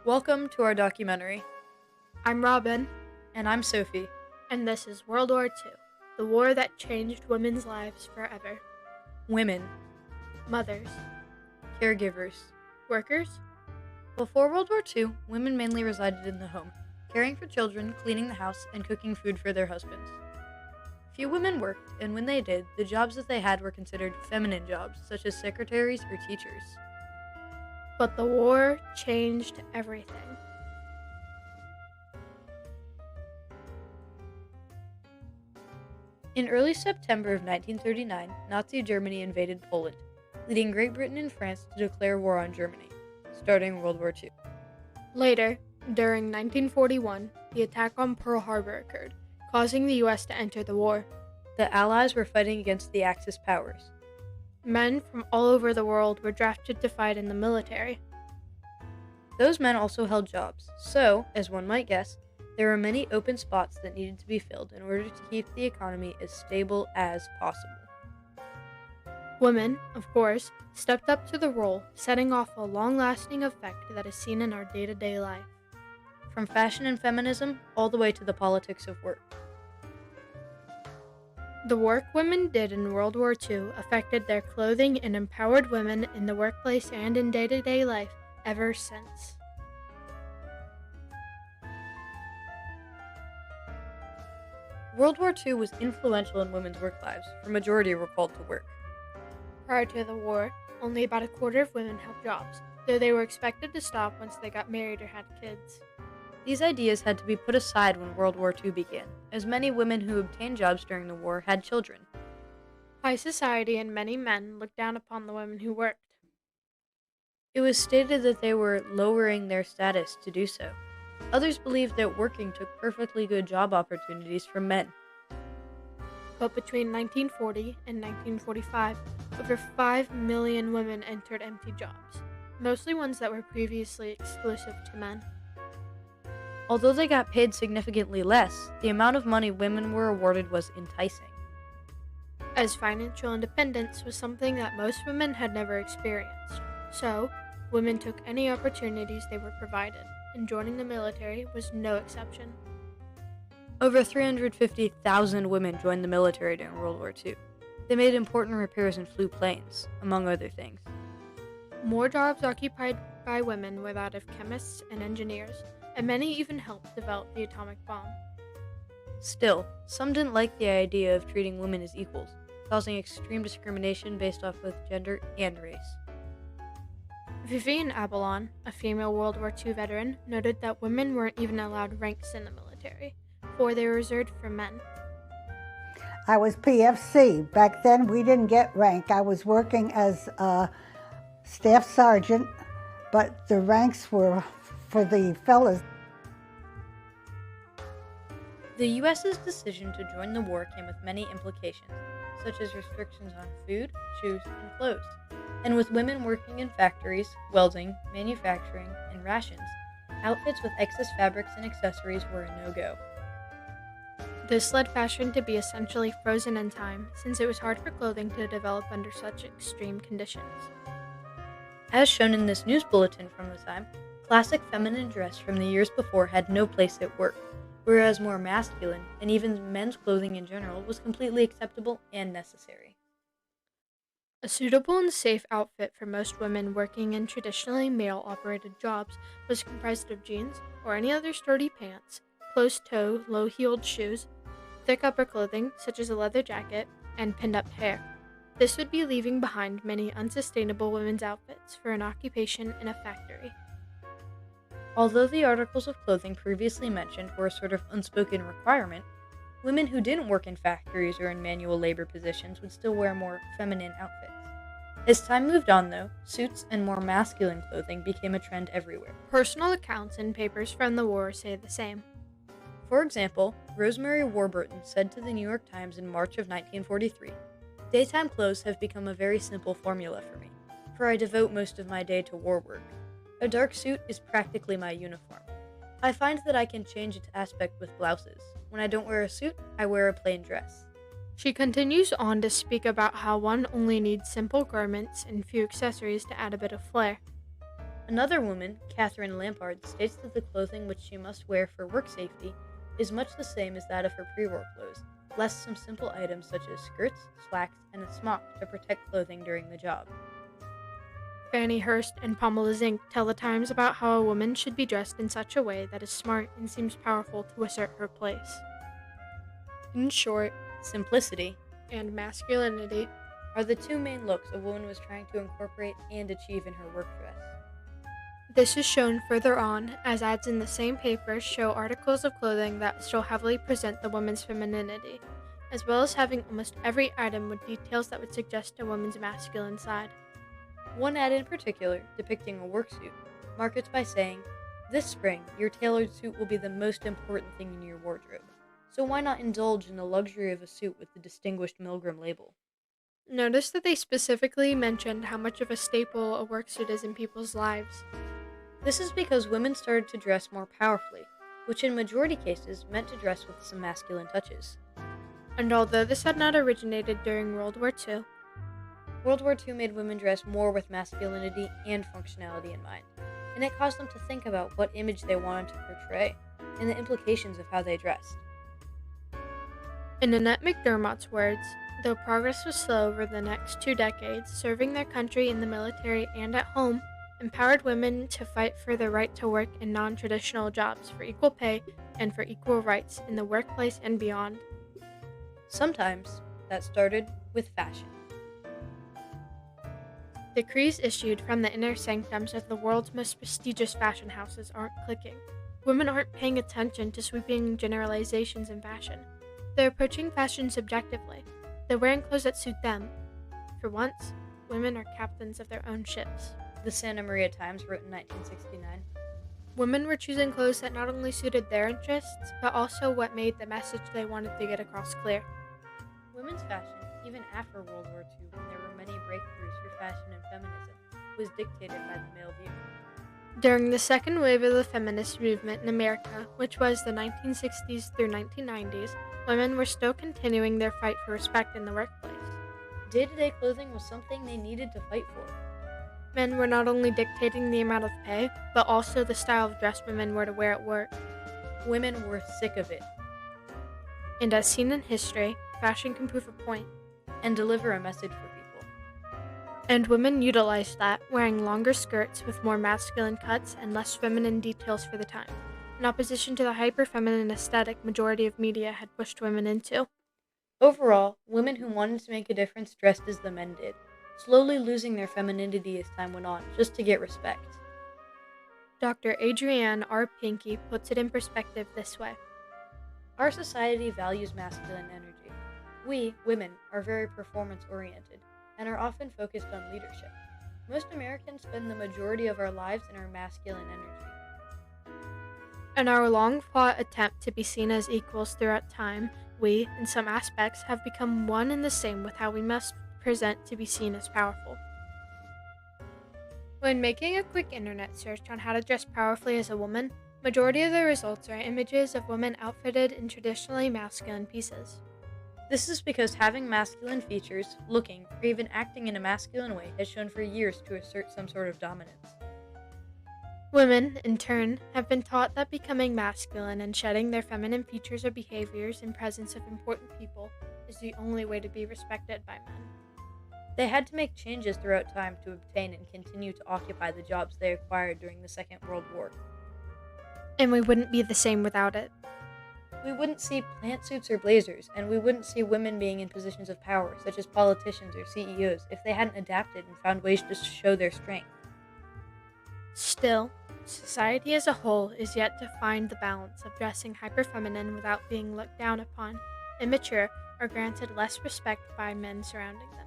Welcome to our documentary. I'm Robin, And I'm Sophie. and this is World War II, the war that changed women's lives forever. Women. Mothers, Caregivers. workers, Before World War II, women mainly resided in the home, caring for children, cleaning the house, and cooking food for their husbands. Few women worked, and when they did, the jobs that they had were considered feminine jobs, such as secretaries or teachers. but the war changed everything. In early September of 1939, Nazi Germany invaded Poland, leading Great Britain and France to declare war on Germany, starting World War II. Later, during 1941, the attack on Pearl Harbor occurred, causing the U.S. to enter the war. The Allies were fighting against the Axis powers. Men from all over the world were drafted to fight in the military. Those men also held jobs, so, as one might guess, there were many open spots that needed to be filled in order to keep the economy as stable as possible. Women, of course, stepped up to the role, setting off a long-lasting effect that is seen in our day-to-day life. From fashion and feminism, all the way to the politics of work. The work women did in World War II affected their clothing and empowered women in the workplace and in day-to-day life ever since. World War II was influential in women's work lives, for majority were called to work. Prior to the war, only about a quarter of women held jobs, though they were expected to stop once they got married or had kids. These ideas had to be put aside when World War II began, as many women who obtained jobs during the war had children. High society and many men looked down upon the women who worked. It was stated that they were lowering their status to do so. Others believed that working took perfectly good job opportunities from men. But between 1940 and 1945, over 5 million women entered empty jobs, mostly ones that were previously exclusive to men. Although they got paid significantly less, the amount of money women were awarded was enticing. As financial independence was something that most women had never experienced. So, women took any opportunities they were provided, and joining the military was no exception. Over 350,000 women joined the military during World War II. They made important repairs and flew planes, among other things. More jobs occupied by women were that of chemists and engineers, and many even helped develop the atomic bomb. Still, some didn't like the idea of treating women as equals, causing extreme discrimination based off both gender and race. Vivian Abelon, a female World War II veteran, noted that women weren't even allowed ranks in the military, for they were reserved for men. I was PFC. Back then, we didn't get rank. I was working as a staff sergeant, but the ranks were for the fellas. The U.S.'s decision to join the war came with many implications, such as restrictions on food, shoes, and clothes. And with women working in factories, welding, manufacturing, and rations, outfits with excess fabrics and accessories were a no-go. This led fashion to be essentially frozen in time, since it was hard for clothing to develop under such extreme conditions. As shown in this news bulletin from the time, classic feminine dress from the years before had no place at work, whereas more masculine, and even men's clothing in general, was completely acceptable and necessary. A suitable and safe outfit for most women working in traditionally male-operated jobs was comprised of jeans or any other sturdy pants, closed-toe, low-heeled shoes, thick upper clothing such as a leather jacket, and pinned-up hair. This would be leaving behind many unsustainable women's outfits for an occupation in a factory. Although the articles of clothing previously mentioned were a sort of unspoken requirement, women who didn't work in factories or in manual labor positions would still wear more feminine outfits. As time moved on, though, suits and more masculine clothing became a trend everywhere. Personal accounts and papers from the war say the same. For example, Rosemary Warburton said to the New York Times in March of 1943, "Daytime clothes have become a very simple formula for me, for I devote most of my day to war work. A dark suit is practically my uniform. I find that I can change its aspect with blouses. When I don't wear a suit, I wear a plain dress." She continues on to speak about how one only needs simple garments and few accessories to add a bit of flair. Another woman, Catherine Lampard, states that the clothing which she must wear for work safety is much the same as that of her pre-war clothes, less some simple items such as skirts, slacks, and a smock to protect clothing during the job. Fanny Hurst and Pamela Zink tell the Times about how a woman should be dressed in such a way that is smart and seems powerful to assert her place. In short, Simplicity and masculinity are the two main looks a woman was trying to incorporate and achieve in her work dress. This is shown further on, as ads in the same paper show articles of clothing that still heavily present the woman's femininity, as well as having almost every item with details that would suggest a woman's masculine side. One ad in particular, depicting a work suit, markets by saying, "This spring, your tailored suit will be the most important thing in your wardrobe. So why not indulge in the luxury of a suit with the distinguished Milgram label?" Notice that they specifically mentioned how much of a staple a work suit is in people's lives. This is because women started to dress more powerfully, which in majority cases meant to dress with some masculine touches. And although this had not originated during World War II, World War II made women dress more with masculinity and functionality in mind, and it caused them to think about what image they wanted to portray, and the implications of how they dressed. in Annette McDermott's words, though progress was slow over the next 2 decades, serving their country in the military and at home empowered women to fight for the right to work in non-traditional jobs, for equal pay, and for equal rights in the workplace and beyond. Sometimes that started with fashion. Decrees issued from the inner sanctums of the world's most prestigious fashion houses aren't clicking. Women aren't paying attention to sweeping generalizations in fashion. They're approaching fashion subjectively. They're wearing clothes that suit them. For once, women are captains of their own ships. The Santa Maria Times wrote in 1969. Women were choosing clothes that not only suited their interests, but also what made the message they wanted to get across clear. Women's fashion, even after World War II, when there were many breakthroughs for fashion and feminism, was dictated by the male view. During the second wave of the feminist movement in America, which was the 1960s through 1990s, women were still continuing their fight for respect in the workplace. Day-to-day clothing was something they needed to fight for. Men were not only dictating the amount of pay, but also the style of dress women were to wear at work. Women were sick of it. And as seen in history, fashion can prove a point. And deliver a message for people. And women utilized that, wearing longer skirts with more masculine cuts and less feminine details for the time, in opposition to the hyper-feminine aesthetic majority of media had pushed women into. Overall, women who wanted to make a difference dressed as the men did, slowly losing their femininity as time went on, just to get respect. Dr. Adrienne R. Pinky puts it in perspective this way. Our society values masculine energy. We, women, are very performance-oriented, and are often focused on leadership. Most Americans spend the majority of our lives in our masculine energy. In our long-fought attempt to be seen as equals throughout time, we, in some aspects, have become one and the same with how we must present to be seen as powerful. When making a quick internet search on how to dress powerfully as a woman, majority of the results are images of women outfitted in traditionally masculine pieces. This is because having masculine features, looking, or even acting in a masculine way has shown for years to assert some sort of dominance. Women, in turn, have been taught that becoming masculine and shedding their feminine features or behaviors in presence of important people is the only way to be respected by men. They had to make changes throughout time to obtain and continue to occupy the jobs they acquired during the Second World War. And we wouldn't be the same without it. We wouldn't see pantsuits or blazers, and we wouldn't see women being in positions of power, such as politicians or CEOs, if they hadn't adapted and found ways to show their strength. Still, society as a whole is yet to find the balance of dressing hyper-feminine without being looked down upon, immature, or granted less respect by men surrounding them.